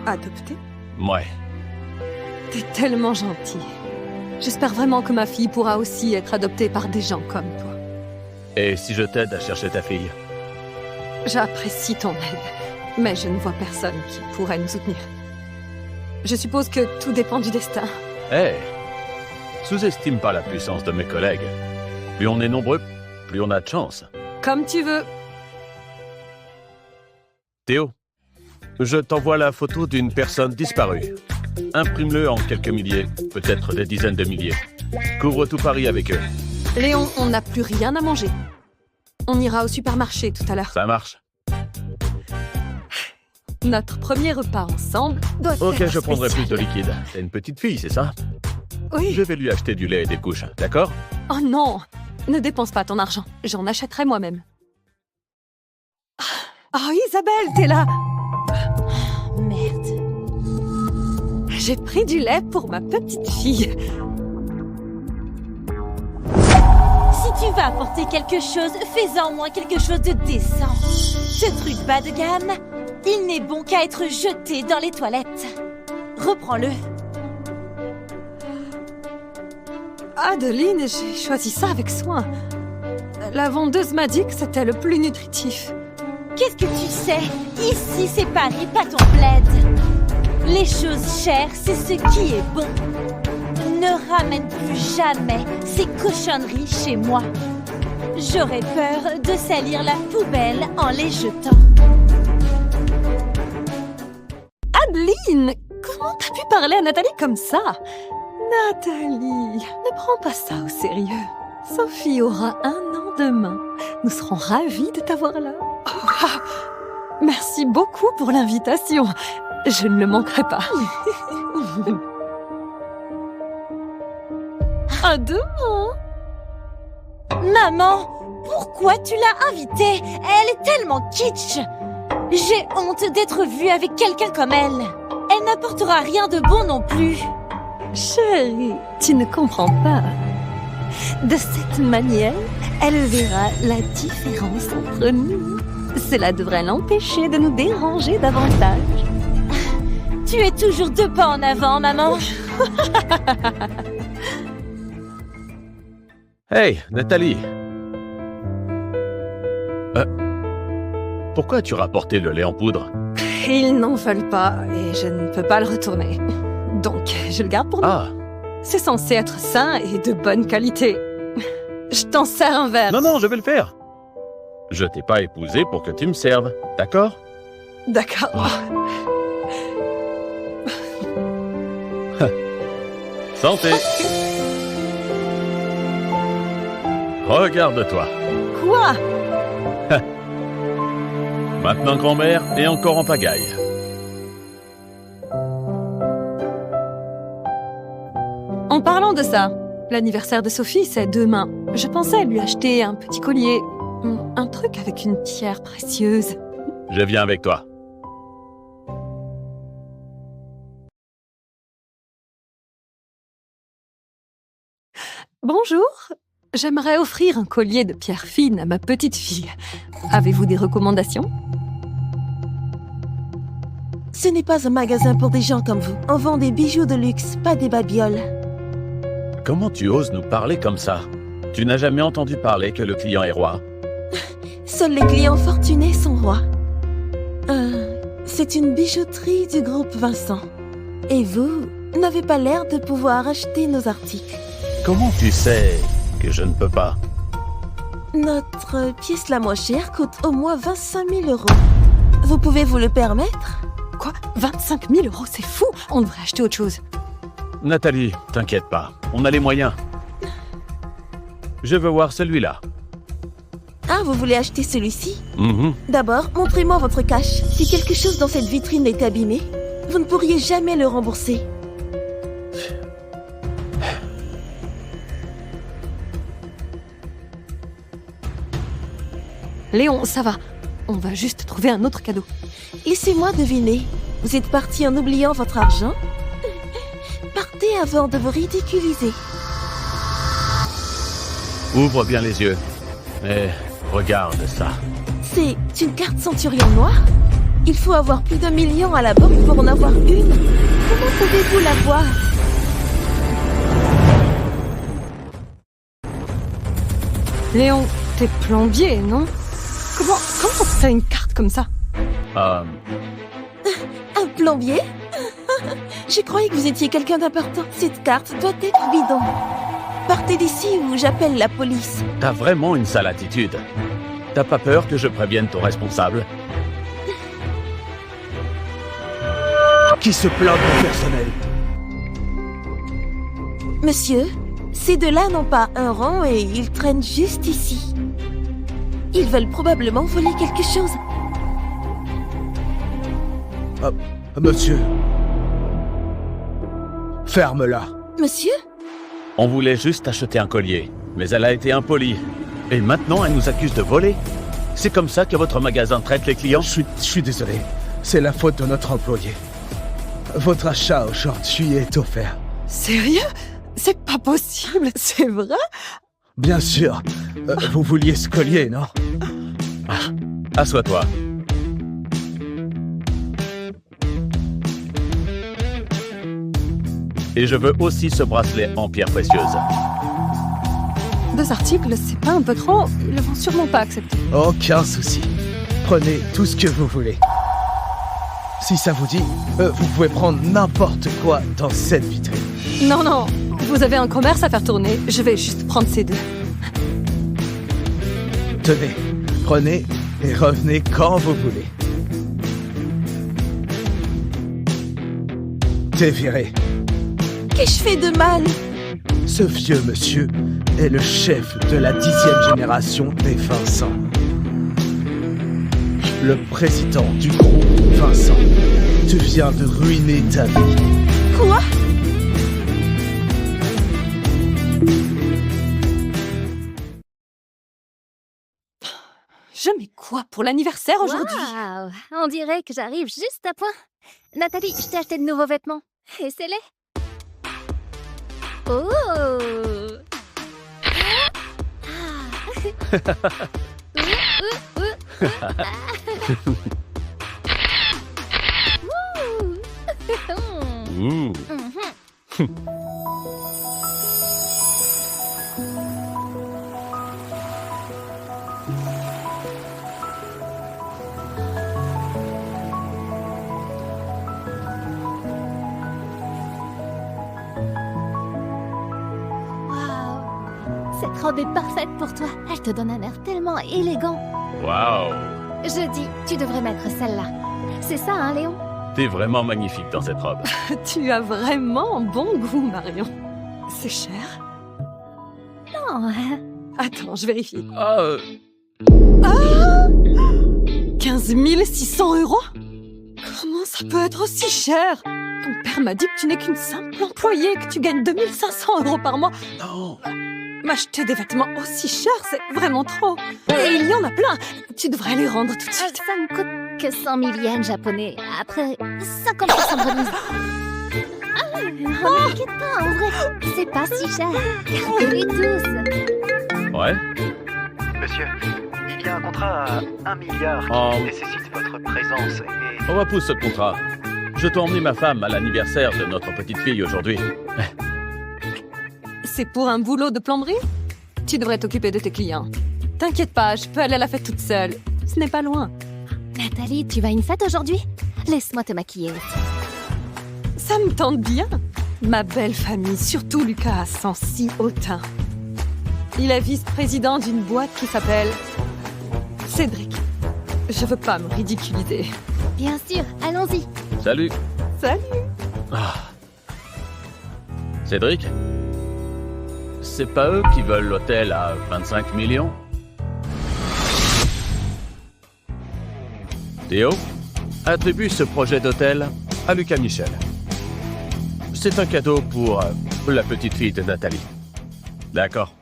Adopté? Ouais. T'es tellement gentil. J'espère vraiment que ma fille pourra aussi être adoptée par des gens comme toi. Et si je t'aide à chercher ta fille? J'apprécie ton aide, mais je ne vois personne qui pourrait nous soutenir. Je suppose que tout dépend du destin. Hey! Sous-estime pas la puissance de mes collègues. Plus on est nombreux, plus on a de chance. Comme tu veux. Théo, je t'envoie la photo d'une personne disparue. Imprime-le en quelques milliers, peut-être des dizaines de milliers. Couvre tout Paris avec eux. Léon, on n'a plus rien à manger. On ira au supermarché tout à l'heure. Ça marche? Notre premier repas ensemble doit être Ok, je prendrai plus spécial. de liquide. C'est une petite fille, c'est ça? Oui. Je vais lui acheter du lait et des couches, d'accord? Oh non! Ne dépense pas ton argent. J'en achèterai moi-même. Oh, Isabelle, t'es là! Merde. J'ai pris du lait pour ma petite fille. Si tu vas apporter quelque chose, fais-en au moins quelque chose de décent. Ce truc bas de gamme, il n'est bon qu'à être jeté dans les toilettes. Reprends-le. Adeline, j'ai choisi ça avec soin. La vendeuse m'a dit que c'était le plus nutritif. Qu'est-ce que tu sais? Ici, c'est Paris, pas ton bled. Les choses chères, c'est ce qui est bon. Ne ramène plus jamais ces cochonneries chez moi. J'aurais peur de salir la poubelle en les jetant. Adeline, comment t'as pu parler à Nathalie comme ça? Nathalie, ne prends pas ça au sérieux. Sophie aura 1 an demain. Nous serons ravis de t'avoir là. Oh, merci beaucoup pour l'invitation. Je ne le manquerai pas. À demain. Maman, pourquoi tu l'as invitée? Elle est tellement kitsch. J'ai honte d'être vue avec quelqu'un comme elle. Elle n'apportera rien de bon non plus. Chérie, tu ne comprends pas. De cette manière, elle verra la différence entre nous. Cela devrait l'empêcher de nous déranger davantage. Tu es toujours 2 pas en avant, maman. Hey, Nathalie! Pourquoi as-tu rapporté le lait en poudre? Ils n'en veulent pas et je ne peux pas le retourner. Donc, je le garde pour nous. Ah! C'est censé être sain et de bonne qualité. Je t'en sers un verre. Non, je vais le faire! Je t'ai pas épousé pour que tu me serves, d'accord? D'accord. Santé! Regarde-toi! Quoi? Maintenant grand-mère et encore en pagaille. En parlant de ça, l'anniversaire de Sophie, c'est demain. Je pensais lui acheter un petit collier. Un truc avec une pierre précieuse. Je viens avec toi. Bonjour. J'aimerais offrir un collier de pierre fine à ma petite fille. Avez-vous des recommandations? Ce n'est pas un magasin pour des gens comme vous. On vend des bijoux de luxe, pas des babioles. Comment tu oses nous parler comme ça? Tu n'as jamais entendu parler que le client est roi? Seuls les clients fortunés sont rois. C'est une bijouterie du groupe Vincent. Et vous n'avez pas l'air de pouvoir acheter nos articles. Comment tu sais que je ne peux pas? Notre pièce la moins chère coûte au moins 25 000 €. Vous pouvez vous le permettre? Quoi? 25 000 €, c'est fou! On devrait acheter autre chose. Nathalie, t'inquiète pas, on a les moyens. Je veux voir celui-là. Ah, vous voulez acheter celui-ci? Mhm. D'abord, montrez-moi votre cash. Si quelque chose dans cette vitrine est abîmé, vous ne pourriez jamais le rembourser. Léon, ça va. On va juste trouver un autre cadeau. Laissez-moi deviner. Vous êtes parti en oubliant votre argent? Partez avant de vous ridiculiser. Ouvre bien les yeux. Et regarde ça. C'est une carte Centurion noire? Il faut avoir plus d'1 million à la banque pour en avoir une. Comment pouvez-vous l'avoir? Léon, t'es plombier, non? Comment t'as une carte comme ça? Un plombier? Je croyais que vous étiez quelqu'un d'important. Cette carte doit être bidon. Partez d'ici ou j'appelle la police. T'as vraiment une sale attitude. T'as pas peur que je prévienne ton responsable? Qui se plaint de mon personnel? Monsieur, ces deux-là n'ont pas un rang et ils traînent juste ici. Ils veulent probablement voler quelque chose. Monsieur. Ferme-la. Monsieur? On voulait juste acheter un collier, mais elle a été impolie. Et maintenant, elle nous accuse de voler? C'est comme ça que votre magasin traite les clients? Je suis désolé. C'est la faute de notre employé. Votre achat aujourd'hui est offert. Sérieux? C'est pas possible, c'est vrai? Bien sûr. Vous vouliez ce collier, non? Assois-toi. Et je veux aussi ce bracelet en pierre précieuse. 2 articles, c'est pas un peu trop? Ils le vont sûrement pas accepter. Aucun souci. Prenez tout ce que vous voulez. Si ça vous dit, vous pouvez prendre n'importe quoi dans cette vitrine. Non, vous avez un commerce à faire tourner. Je vais juste prendre ces 2. Tenez, prenez et revenez quand vous voulez. T'es viré. Qu'ai-je fait de mal? Ce vieux monsieur est le chef de la 10e génération des Vincent. Le président du groupe Vincent. Tu viens de ruiner ta vie. Quoi? Je mets quoi pour l'anniversaire aujourd'hui? Waouh, on dirait que j'arrive juste à point. Nathalie, je t'ai acheté de nouveaux vêtements. Essaie-les. Oh. Ouh. Cette robe est parfaite pour toi. Elle te donne un air tellement élégant. Waouh. Je dis, tu devrais mettre celle-là. C'est ça, hein, Léon? T'es vraiment magnifique dans cette robe. Tu as vraiment bon goût, Marion. C'est cher? Non. Attends, je vérifie. 15 600 €? Comment ça peut être aussi cher? Ton père m'a dit que tu n'es qu'une simple employée, que tu gagnes 2 500 € par mois. Non. M'acheter des vêtements aussi chers, c'est vraiment trop. Et il y en a plein. Tu devrais les rendre tout de suite. Ça ne coûte que 100 000 yens japonais. Après 50% de remise. Ne t'inquiète pas, en vrai. C'est pas si cher. Regardez-les tous. Ouais. Monsieur, il y a un contrat à 1 milliard qui nécessite votre présence et... On repousse ce contrat. Je dois emmener ma femme à l'anniversaire de notre petite fille aujourd'hui. C'est pour un boulot de plomberie? Tu devrais t'occuper de tes clients. T'inquiète pas, je peux aller à la fête toute seule. Ce n'est pas loin. Nathalie, tu vas à une fête aujourd'hui? Laisse-moi te maquiller. Ça me tente bien. Ma belle famille, surtout Lucas, a sent si hautain. Il est vice-président d'une boîte qui s'appelle... Cédric. Je veux pas me ridiculiser. Bien sûr, allons-y. Salut. Salut. Cédric? C'est pas eux qui veulent l'hôtel à 25 millions? Théo, attribue ce projet d'hôtel à Lucas Michel. C'est un cadeau pour la petite fille de Nathalie. D'accord.